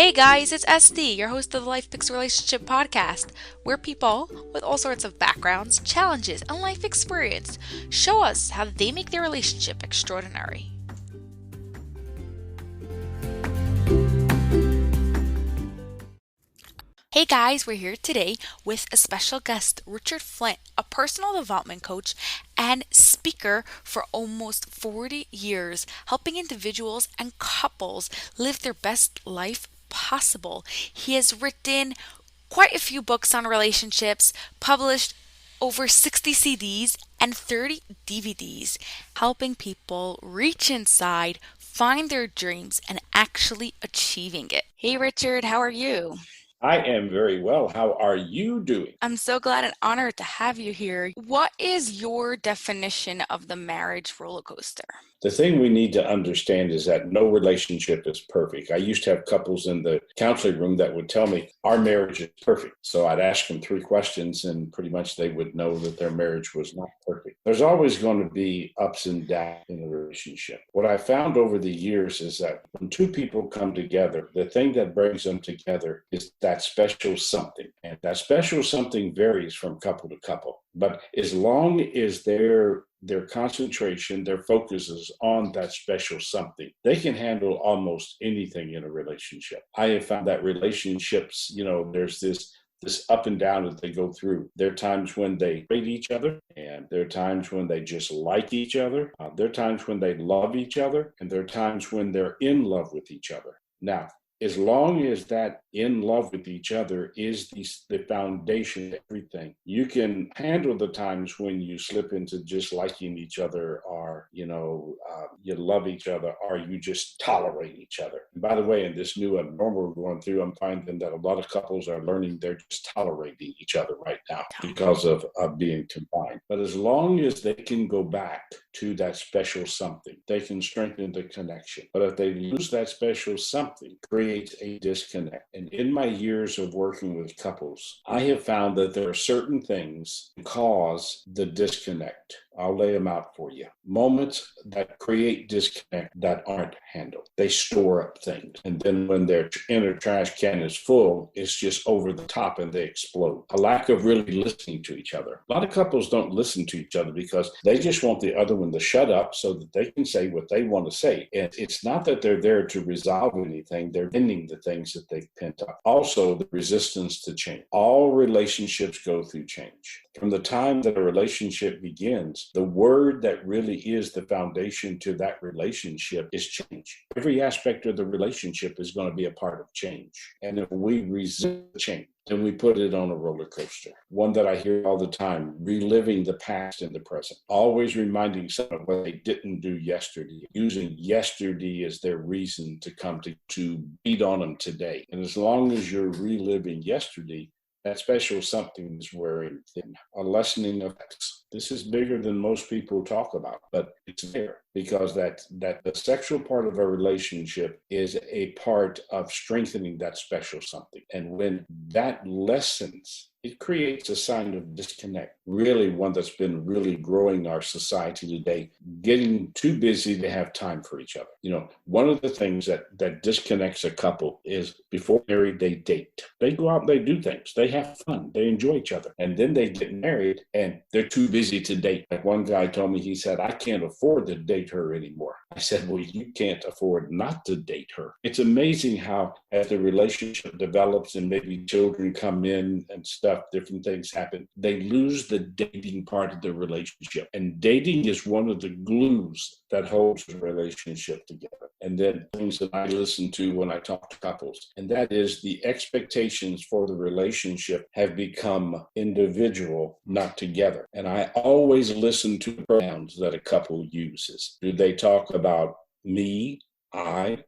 Hey guys, it's SD, your host of the Life Picks Relationship podcast, where people with all sorts of backgrounds, challenges, and life experience show us how they make their relationship extraordinary. Hey guys, we're here today with a special guest, Richard Flint, a personal development coach and speaker for almost 40 years, helping individuals and couples live their best life possible. He has written quite a few books on relationships, published over 60 CDs and 30 DVDs, helping people reach inside, find their dreams, and actually achieving it. Hey Richard, how are you? I am very well. How are you doing? I'm so glad and honored to have you here. What is your definition of the marriage roller coaster? The thing we need to understand is that no relationship is perfect. I used to have couples in the counseling room that would tell me our marriage is perfect. So I'd ask them three questions and pretty much they would know that their marriage was not perfect. There's always going to be ups and downs in a relationship. What I found over the years is that when two people come together, the thing that brings them together is that special something. And that special something varies from couple to couple. But as long as their concentration, their focus is on that special something, they can handle almost anything in a relationship. I have found that relationships, there's this up and down that they go through. There are times when they hate each other, and there are times when they just like each other. There are times when they love each other, and there are times when they're in love with each other. Now, as long as that in love with each other is the foundation of everything, you can handle the times when you slip into just liking each other, or you love each other, or you just tolerate each other. And by the way, in this new abnormal we're going through, I'm finding that a lot of couples are learning they're just tolerating each other right now because of being combined. But as long as they can go back to that special something, they can strengthen the connection. But if they lose that special something, creates a disconnect. And in my years of working with couples, I have found that there are certain things that cause the disconnect. I'll lay them out for you. Moments that create disconnect that aren't handled. They store up things. And then when their inner trash can is full, it's just over the top and they explode. A lack of really listening to each other. A lot of couples don't listen to each other because they just want the other one to shut up so that they can say what they want to say. And it's not that they're there to resolve anything. They're ending the things that they've pent up. Also, the resistance to change. All relationships go through change. From the time that a relationship begins, the word that really is the foundation to that relationship is change. Every aspect of the relationship is going to be a part of change. And if we resist change, then we put it on a roller coaster. One that I hear all the time, reliving the past in the present, always reminding someone what they didn't do yesterday, using yesterday as their reason to come to beat on them today. And as long as you're reliving yesterday, that special something is wearing thin. A lessening of sex. This is bigger than most people talk about, but it's there because that the sexual part of a relationship is a part of strengthening that special something. And when that lessens, it creates a sign of disconnect, really one that's been really growing our society today, getting too busy to have time for each other. One of the things that disconnects a couple is before married, they date. They go out and they do things. They have fun. They enjoy each other. And then they get married and they're too busy to date. Like one guy told me, he said, I can't afford to date her anymore. I said, well, you can't afford not to date her. It's amazing how as the relationship develops and maybe children come in and stuff, different things happen, they lose the dating part of the relationship. And dating is one of the glues that holds the relationship together. And then things that I listen to when I talk to couples, and that is the expectations for the relationship have become individual, not together. And I always listen to the pronouns that a couple uses. Do they talk about me, I?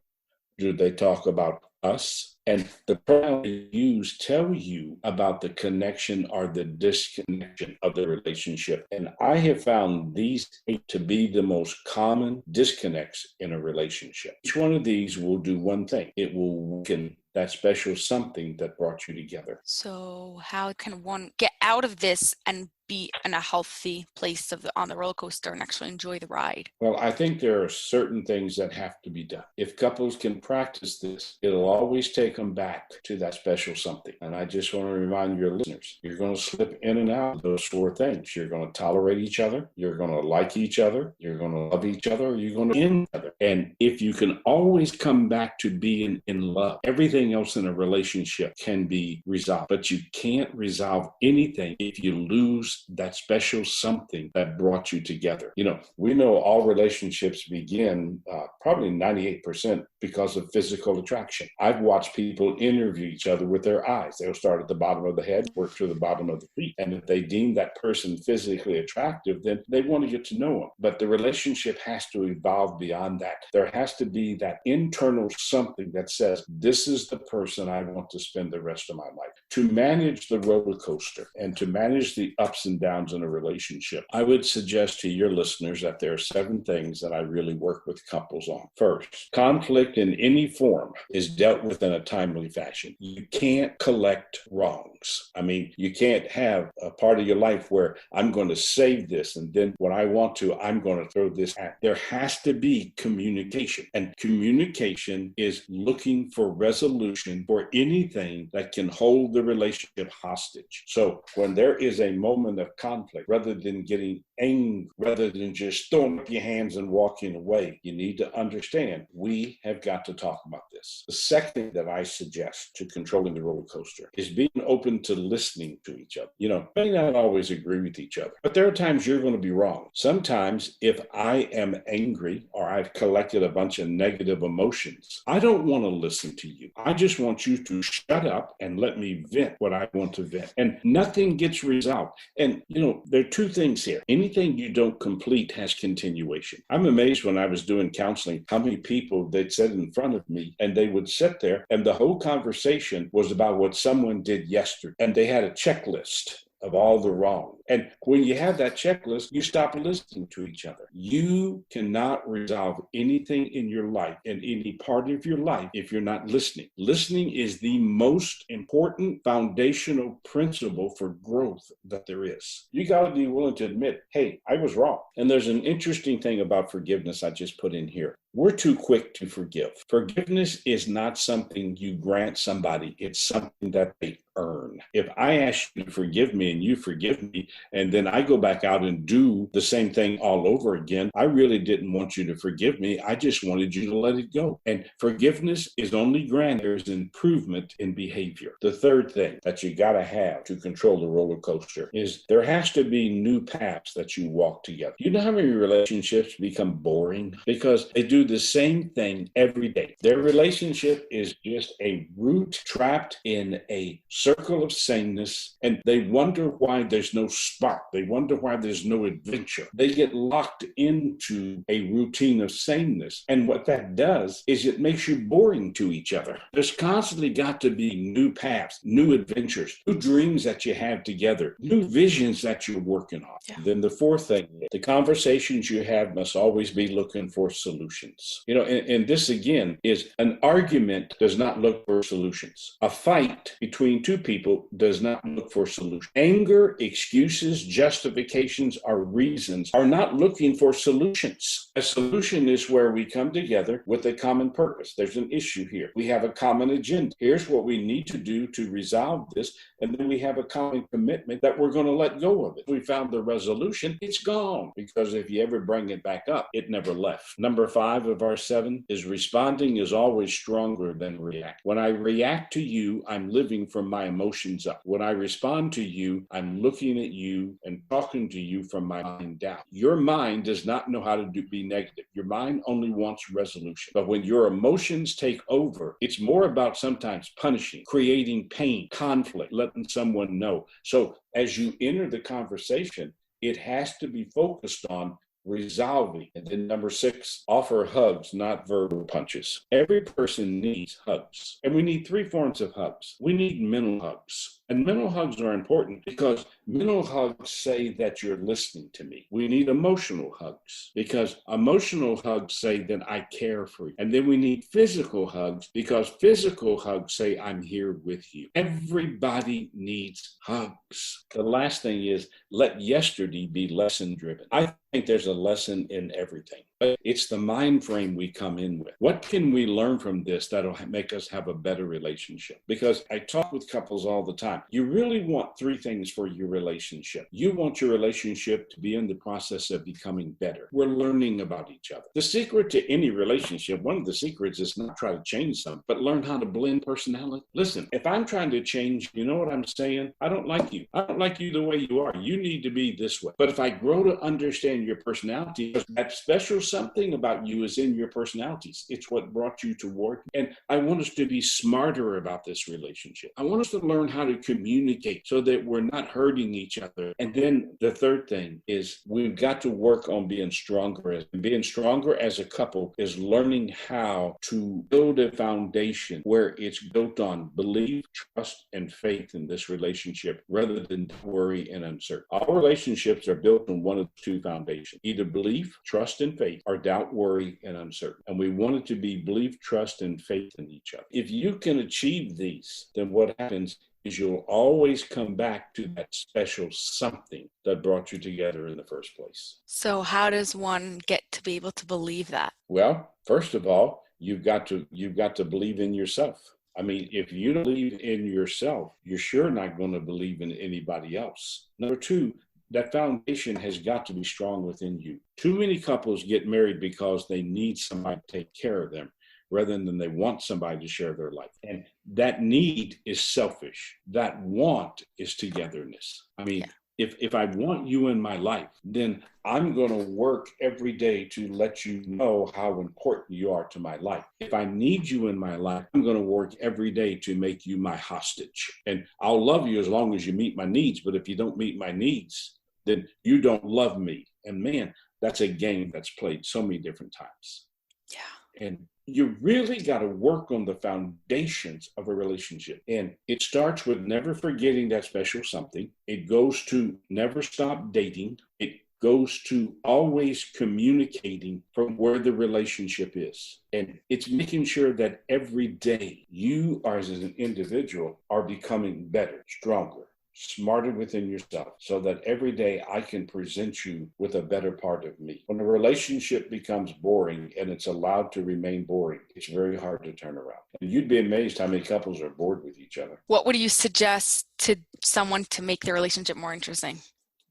Do they talk about us? And the pronouns you use tell you about the connection or the disconnection of the relationship. And I have found these eight to be the most common disconnects in a relationship. Each one of these will do one thing. It will weaken that special something that brought you together. So, how can one get out of this and be in a healthy place on the roller coaster and actually enjoy the ride? Well, I think there are certain things that have to be done. If couples can practice this, it'll always take them back to that special something. And I just want to remind your listeners, you're going to slip in and out of those four things. You're going to tolerate each other. You're going to like each other. You're going to love each other. You're going to end each other. And if you can always come back to being in love, everything else in a relationship can be resolved. But you can't resolve anything if you lose that special something that brought you together. We know all relationships begin probably 98% because of physical attraction. I've watched people interview each other with their eyes. They'll start at the bottom of the head, work to the bottom of the feet. And if they deem that person physically attractive, then they want to get to know them. But the relationship has to evolve beyond that. There has to be that internal something that says, this is the person I want to spend the rest of my life. To manage the roller coaster and to manage the ups and downs in a relationship, I would suggest to your listeners that there are 7 things that I really work with couples on. First, conflict in any form is dealt with in a timely fashion. You can't collect wrongs. I mean, you can't have a part of your life where I'm going to save this, and then when I want to, I'm going to throw this at. There has to be communication. And communication is looking for resolution for anything that can hold the relationship hostage. So when there is a moment of conflict, rather than getting angry, rather than just throwing up your hands and walking away, you need to understand we have got to talk about this. The second thing that I suggest to controlling the roller coaster is being open to listening to each other. May not always agree with each other, but there are times you're going to be wrong. Sometimes if I am angry or I've collected a bunch of negative emotions, I don't want to listen to you. I just want you to shut up and let me vent what I want to vent. And nothing gets resolved. And, there are 2 things here. Anything you don't complete has continuation. I'm amazed when I was doing counseling how many people they'd sit in front of me and they would sit there and the whole conversation was about what someone did yesterday. And they had a checklist of all the wrong. And when you have that checklist, you stop listening to each other. You cannot resolve anything in your life, in any part of your life, if you're not listening. Listening is the most important foundational principle for growth that there is. You got to be willing to admit, hey, I was wrong. And there's an interesting thing about forgiveness I just put in here. We're too quick to forgive. Forgiveness is not something you grant somebody. It's something that they earn. If I ask you to forgive me and you forgive me, and then I go back out and do the same thing all over again, I really didn't want you to forgive me. I just wanted you to let it go. And forgiveness is only granted there's improvement in behavior. The third thing that you got to have to control the roller coaster is there has to be new paths that you walk together. You know how many relationships become boring? Because they do the same thing every day. Their relationship is just a root trapped in a circle of sameness, and they wonder why there's no spark. They wonder why there's no adventure. They get locked into a routine of sameness, and what that does is it makes you boring to each other. There's constantly got to be new paths, new adventures, new dreams that you have together, new visions that you're working on. Yeah. Then the fourth thing, the conversations you have must always be looking for solutions. And this again is an argument does not look for solutions. A fight between 2 people does not look for solutions. Anger, excuses, justifications, or reasons are not looking for solutions. A solution is where we come together with a common purpose. There's an issue here. We have a common agenda. Here's what we need to do to resolve this. And then we have a common commitment that we're going to let go of it. We found the resolution, it's gone. Because if you ever bring it back up, it never left. Number 5 of our 7 is responding is always stronger than react. When I react to you, I'm living from my emotions up. When I respond to you, I'm looking at you and talking to you from my mind down. Your mind does not know how to be negative. Your mind only wants resolution. But when your emotions take over, it's more about sometimes punishing, creating pain, conflict, letting someone know. So as you enter the conversation, it has to be focused on resolving. And then number 6, offer hugs, not verbal punches. Every person needs hugs. And we need 3 forms of hugs. We need mental hugs. And mental hugs are important because mental hugs say that you're listening to me. We need emotional hugs because emotional hugs say that I care for you. And then we need physical hugs because physical hugs say I'm here with you. Everybody needs hugs. The last thing is let yesterday be lesson driven. I think there's a lesson in everything, but it's the mind frame we come in with. What can we learn from this that'll make us have a better relationship? Because I talk with couples all the time. You really want three things for your relationship. You want your relationship to be in the process of becoming better. We're learning about each other. The secret to any relationship, one of the secrets is not try to change something, but learn how to blend personality. Listen, if I'm trying to change, you know what I'm saying? I don't like you. I don't like you the way you are. You need to be this way. But if I grow to understand your personality, that special something about you is in your personalities. It's what brought you to work. And I want us to be smarter about this relationship. I want us to learn how to communicate so that we're not hurting each other. And then the third thing is we've got to work on being stronger. Being stronger as a couple is learning how to build a foundation where it's built on belief, trust, and faith in this relationship rather than worry and uncertainty. Our relationships are built on one of two foundations, either belief, trust, and faith, or doubt, worry, and uncertainty. And we want it to be belief, trust, and faith in each other. If you can achieve these, then what happens is you'll always come back to that special something that brought you together in the first place. So how does one get to be able to believe that? Well, first of all, you've got to believe in yourself. I mean, if you don't believe in yourself, you're sure not going to believe in anybody else. Number two, that foundation has got to be strong within you. Too many couples get married because they need somebody to take care of them rather than they want somebody to share their life. And that need is selfish. That want is togetherness. I mean, if I want you in my life, then I'm going to work every day to let you know how important you are to my life. If I need you in my life, I'm going to work every day to make you my hostage. And I'll love you as long as you meet my needs. But if you don't meet my needs, then you don't love me. And man, that's a game that's played so many different times. Yeah. And you really got to work on the foundations of a relationship. And it starts with never forgetting that special something. It goes to never stop dating. It goes to always communicating from where the relationship is. And it's making sure that every day you as an individual are becoming better, stronger, smarter within yourself, so that every day I can present you with a better part of me. When a relationship becomes boring and it's allowed to remain boring, it's very hard to turn around. And you'd be amazed how many couples are bored with each other. What would you suggest to someone to make their relationship more interesting?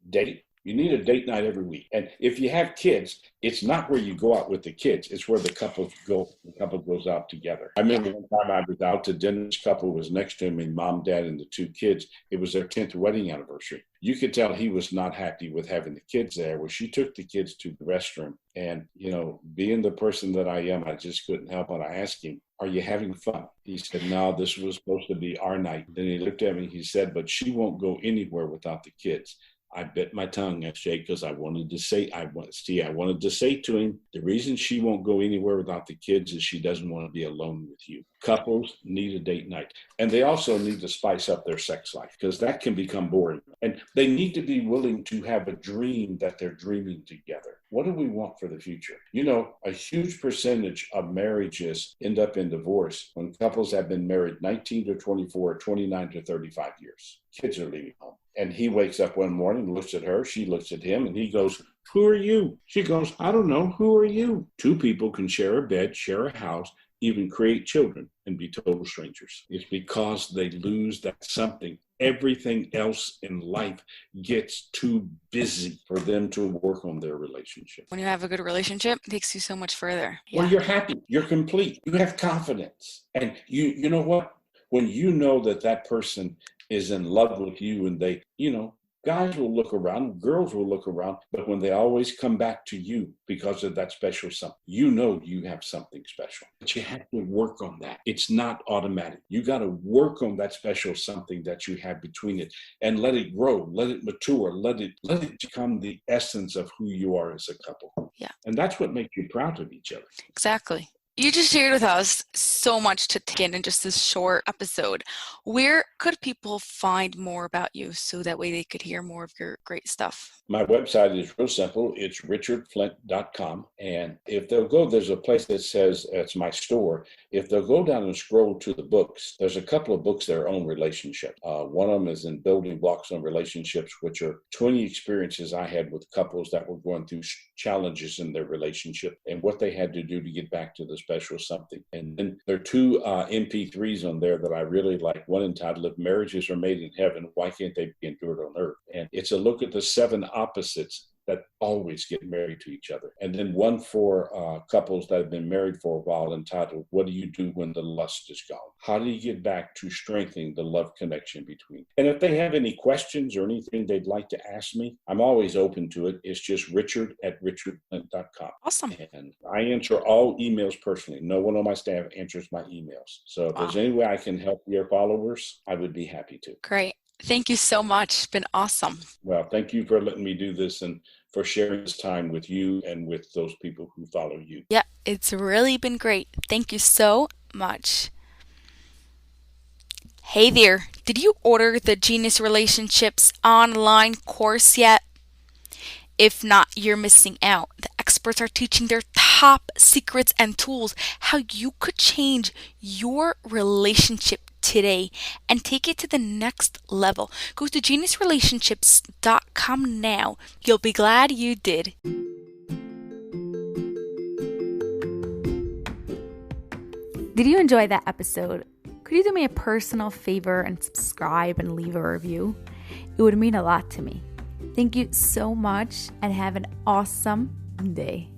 Date. You need a date night every week. And if you have kids, it's not where you go out with the kids. It's where the couple goes out together. I remember one time I was out to dinner. This couple was next to me, mom, dad, and the two kids. It was their 10th wedding anniversary. You could tell he was not happy with having the kids there. Well, she took the kids to the restroom. And, being the person that I am, I just couldn't help but I asked him, "Are you having fun?" He said, "No, this was supposed to be our night." Then he looked at me, he said, "But she won't go anywhere without the kids." I bit my tongue, SJ, because I wanted to say to him, the reason she won't go anywhere without the kids is she doesn't want to be alone with you. Couples need a date night. And they also need to spice up their sex life because that can become boring. And they need to be willing to have a dream that they're dreaming together. What do we want for the future? A huge percentage of marriages end up in divorce when couples have been married 19 to 24, 29 to 35 years. Kids are leaving home. And he wakes up one morning, looks at her, she looks at him, and he goes, "Who are you?" She goes, "I don't know. Who are you?" Two people can share a bed, share a house, even create children and be total strangers. It's because they lose that something. Everything else in life gets too busy for them to work on their relationship. When you have a good relationship, it takes you so much further. Well, you're happy. You're complete. You have confidence. And you know what? When you know that person is in love with you and they, guys will look around, girls will look around, but when they always come back to you because of that special something, you have something special. But you have to work on that. It's not automatic. You got to work on that special something that you have between it and let it grow, let it mature, let it become the essence of who you are as a couple. Yeah. And that's what makes you proud of each other. Exactly. You just shared with us so much to take in just this short episode. Where could people find more about you so that way they could hear more of your great stuff? My website is real simple. It's richardflint.com. And if they'll go, there's a place that says it's my store. If they'll go down and scroll to the books, there's a couple of books that are on relationship. One of them is in Building Blocks on Relationships, which are 20 experiences I had with couples that were going through challenges in their relationship and what they had to do to get back to the special something. And then there are two MP3s on there that I really like. One entitled If Marriages Are Made in Heaven, Why Can't They Be Endured on Earth? And it's a look at the 7 opposites that always get married to each other. And then one for couples that have been married for a while entitled, What Do You Do When the Lust Is Gone? How do you get back to strengthening the love connection between? And if they have any questions or anything they'd like to ask me, I'm always open to it. It's just richard@richardflint.com. Awesome. And I answer all emails personally. No one on my staff answers my emails. So if Wow. there's any way I can help your followers, I would be happy to. Great. Thank you so much. It's been awesome. Well, thank you for letting me do this and for sharing this time with you and with those people who follow you. Yeah, it's really been great. Thank you so much. Hey there, did you order the Genius Relationships online course yet? If not, you're missing out. The experts are teaching their top secrets and tools how you could change your relationship today and take it to the next level. Go to geniusrelationships.com now. You'll be glad you did. Did you enjoy that episode? Could you do me a personal favor and subscribe and leave a review? It would mean a lot to me. Thank you so much and have an awesome day.